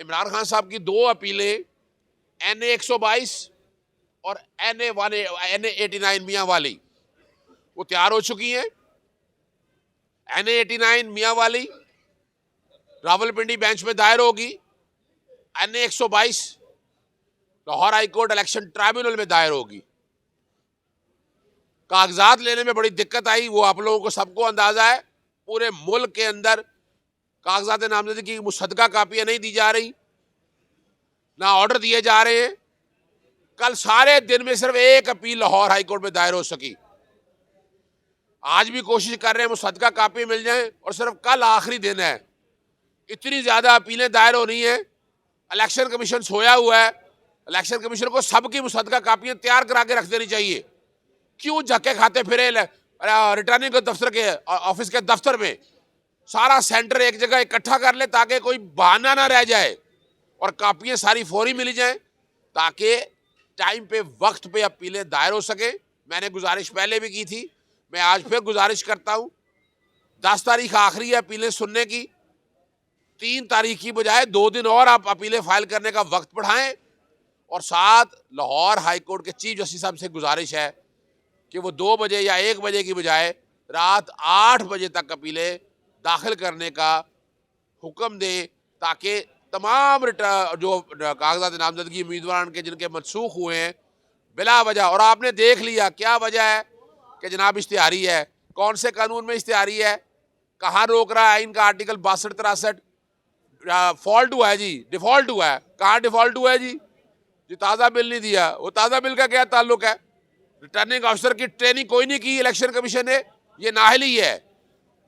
عمران خان صاحب کی 2 اپیلیں NA 122 اور NA 89 میاں والی وہ تیار ہو چکی ہیں. NA 89 میاں والی راول پنڈی بینچ میں دائر ہوگی. NA 122 Lahore high court election tribunal میں دائر ہوگی. کاغذات لینے میں بڑی دقت آئی، وہ آپ لوگوں کو سب کو اندازہ ہے. پورے ملک کے اندر کاغذات نامزدگی کی مصدقہ کاپیاں نہیں دی جا رہی، نہ آرڈر دیے جا رہے ہیں. کل سارے دن میں صرف ایک اپیل لاہور ہائی کورٹ میں دائر ہو سکی. آج بھی کوشش کر رہے ہیں مصدقہ کاپی مل جائیں، اور صرف کل آخری دن ہے. اتنی زیادہ اپیلیں دائر ہو رہی ہیں. الیکشن کمیشن سویا ہوا ہے. الیکشن کمیشن کو سب کی مصدقہ کاپیاں تیار کرا کے رکھ دینی چاہیے. کیوں جھکے کھاتے پھرے ریٹرننگ دفتر کے آفس کے دفتر میں؟ سارا سینٹر ایک جگہ اکٹھا کر لے تاکہ کوئی بہانہ نہ رہ جائے اور کاپیاں ساری فوری مل جائیں، تاکہ ٹائم پہ وقت پہ اپیلیں دائر ہو سکیں. میں نے گزارش پہلے بھی کی تھی، میں آج پھر گزارش کرتا ہوں. 10 تاریخ آخری ہے اپیلیں سننے کی. 3 تاریخ کی بجائے 2 دن اور آپ اپیلیں فائل کرنے کا وقت بڑھائیں. اور ساتھ لاہور ہائی کورٹ کے چیف جسٹس صاحب سے گزارش ہے کہ وہ 2 بجے یا 1 بجے کی بجائے رات 8 بجے تک اپیلیں داخل کرنے کا حکم دیں، تاکہ تمام جو کاغذات نامزدگی امیدواران کے جن کے منسوخ ہوئے ہیں بلا وجہ، اور آپ نے دیکھ لیا کیا وجہ ہے کہ جناب اشتہاری ہے. کون سے قانون میں اشتہاری ہے؟ کہاں روک رہا ہے آئین کا آرٹیکل 62-63؟ فالٹ ہوا ہے جی، ڈیفالٹ ہوا ہے. کہاں ڈیفالٹ ہوا ہے جی؟ تازہ بل نہیں دیا. وہ تازہ بل کا کیا تعلق ہے؟ ریٹرننگ آفیسر کی ٹریننگ کوئی نہیں کی الیکشن کمیشن نے. یہ نااہلی ہے.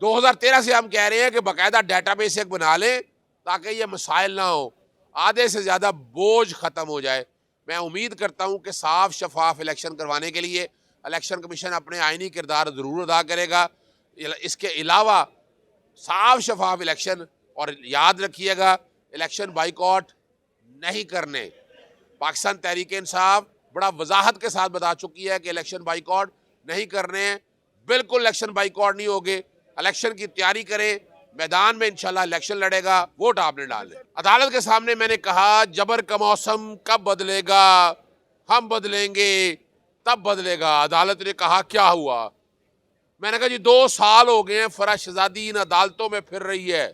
2013 سے ہم کہہ رہے ہیں کہ باقاعدہ ڈیٹا بیس ایک بنا لیں تاکہ یہ مسائل نہ ہو، آدھے سے زیادہ بوجھ ختم ہو جائے. میں امید کرتا ہوں کہ صاف شفاف الیکشن کروانے کے لیے الیکشن کمیشن اپنے آئینی کردار ضرور ادا کرے گا. اس کے علاوہ صاف شفاف الیکشن، اور یاد رکھیے گا الیکشن بائیکاٹ نہیں کرنے. پاکستان تحریک انصاف بڑا وضاحت کے ساتھ بتا چکی ہے کہ الیکشن بائیکاٹ نہیں کرنے ہیں. بالکل الیکشن بائیکاٹ نہیں ہوگے. الیکشن کی تیاری کریں، میدان میں انشاءاللہ الیکشن لڑے گا، ووٹ آپ نے ڈالے. عدالت کے سامنے میں نے کہا جبر کا موسم کب بدلے گا؟ ہم بدلیں گے تب بدلے گا. عدالت نے کہا کیا ہوا؟ میں نے کہا جی 2 سال ہو گئے ہیں فرح شہزادی ان عدالتوں میں پھر رہی ہے.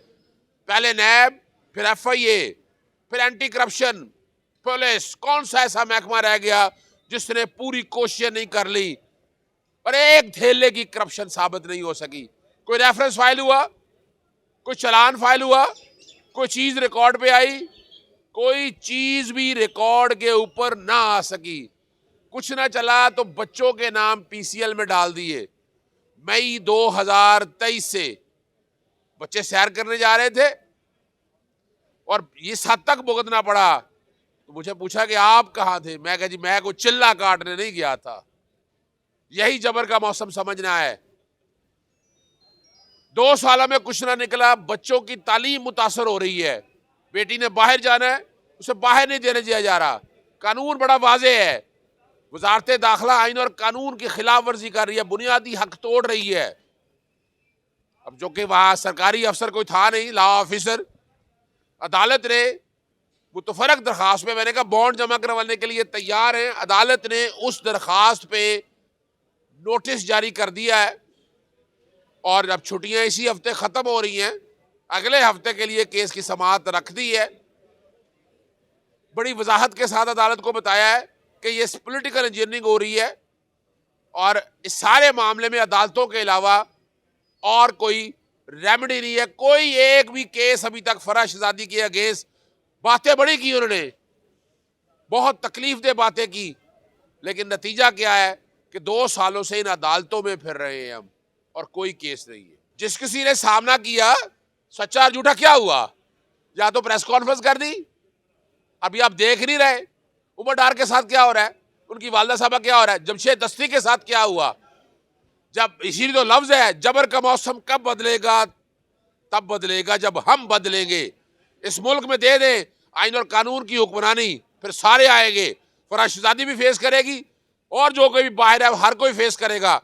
پہلے نیب، پھر FIA، پھر اینٹی کرپشن، پولیس. کون سا ایسا محکمہ رہ گیا جس نے پوری کوششیں نہیں کر لی اور ایک دھیلے کی کرپشن ثابت نہیں ہو سکی؟ کوئی ریفرنس فائل ہوا؟ کوئی چلان فائل ہوا؟ کوئی چیز ریکارڈ پہ آئی؟ کوئی چیز بھی ریکارڈ کے اوپر نہ آ سکی. کچھ نہ چلا تو بچوں کے نام PCL میں ڈال دیے. مئی 2023 سے بچے سیر کرنے جا رہے تھے اور اس حد تک بھگتنا پڑا. تو مجھے پوچھا کہ آپ کہاں تھے؟ میں کہا جی میں کوئی چلہ کاٹنے نہیں گیا تھا. یہی جبر کا موسم سمجھنا ہے. 2 سالوں میں کچھ نہ نکلا. بچوں کی تعلیم متاثر ہو رہی ہے. بیٹی نے باہر جانا ہے، اسے باہر نہیں دینے دیا جا رہا. قانون بڑا واضح ہے. وزارت داخلہ آئین اور قانون کی خلاف ورزی کر رہی ہے، بنیادی حق توڑ رہی ہے. اب جو کہ وہاں سرکاری افسر کوئی تھا نہیں، لا آفیسر، عدالت نے متفرق درخواست میں نے کہا بانڈ جمع کروانے کے لیے تیار ہیں. عدالت نے اس درخواست پہ نوٹس جاری کر دیا ہے، اور اب چھٹیاں اسی ہفتے ختم ہو رہی ہیں، اگلے ہفتے کے لیے کیس کی سماعت رکھ دی ہے. بڑی وضاحت کے ساتھ عدالت کو بتایا ہے کہ یہ پولیٹیکل انجینئرنگ ہو رہی ہے، اور اس سارے معاملے میں عدالتوں کے علاوہ اور کوئی ریمیڈی نہیں ہے. کوئی ایک بھی کیس ابھی تک فرح شہزادی کے اگینسٹ، باتیں بڑی کی انہوں نے، بہت تکلیف دہ باتیں کی، لیکن نتیجہ کیا ہے کہ 2 سالوں سے ان عدالتوں میں پھر رہے ہیں ہم، اور کوئی کیس نہیں ہے. جس کسی نے سامنا کیا سچا اور جھوٹا کیا ہوا، یا تو پریس کانفرنس کر دی. ابھی آپ دیکھ نہیں رہے عمر ڈار کے ساتھ کیا ہو رہا ہے، ان کی والدہ صاحبہ کیا ہو رہا ہے، جمشید دستی کے ساتھ کیا ہوا. جب اسی لیے تو لفظ ہے جبر کا موسم کب بدلے گا؟ تب بدلے گا جب ہم بدلیں گے. اس ملک میں دے دیں آئین اور قانون کی حکمرانی، پھر سارے آئیں گے. فرح شہزادی بھی فیس کرے گی، اور جو کوئی بھی باہر ہے ہر کوئی فیس کرے گا.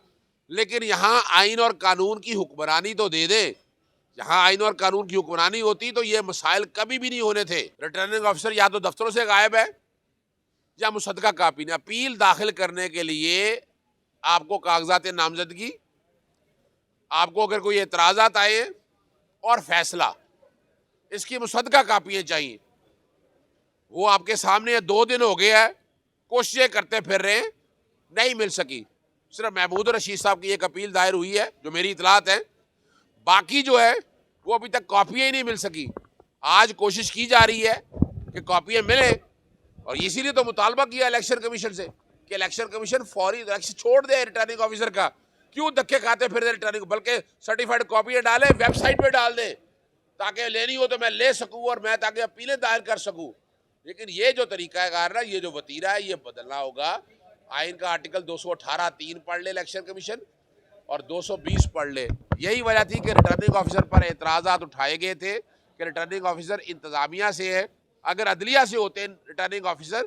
لیکن یہاں آئین اور قانون کی حکمرانی تو دے دیں. جہاں آئین اور قانون کی حکمرانی ہوتی تو یہ مسائل کبھی بھی نہیں ہونے تھے. ریٹرننگ آفیسر یا تو دفتروں سے غائب ہے یا مصدقہ کاپی نے. اپیل داخل کرنے کے لیے آپ کو کاغذات نامزدگی، آپ کو اگر کوئی اعتراضات آئے اور فیصلہ، اس کی مصدقہ کاپیاں چاہیے. وہ آپ کے سامنے 2 دن ہو گیا ہے، کوششیں کرتے پھر رہے ہیں، نہیں مل سکی. صرف محمود رشید صاحب کی ایک اپیل دائر ہوئی ہے جو میری اطلاعات ہیں، باقی جو ہے وہ ابھی تک کاپیاں ہی نہیں مل سکی. آج کوشش کی جا رہی ہے کہ کاپیاں ملیں، اور اسی لیے تو مطالبہ کیا الیکشن کمیشن سے کہ الیکشن کمیشن فوری الیکشن چھوڑ دے ریٹرننگ آفیسر کا. کیوں دھکے کھاتے پھر ریٹرننگ، بلکہ سرٹیفائڈ کاپیاں ڈالیں، ویب سائٹ پہ ڈال دیں تاکہ لینی ہو تو میں لے سکوں اور میں تاکہ اپیلیں دائر کر سکوں. لیکن یہ جو طریقہ کار ہے، یہ جو وتیرہ ہے، یہ بدلنا ہوگا. آئین کا آرٹیکل 218(3) پڑھ لے الیکشن کمیشن اور 220 پڑھ لے. یہی وجہ تھی کہ ریٹرننگ آفیسر پر اعتراضات اٹھائے گئے تھے کہ ریٹرننگ آفیسر انتظامیہ سے ہے. اگر عدلیہ سے ہوتے ریٹرننگ آفیسر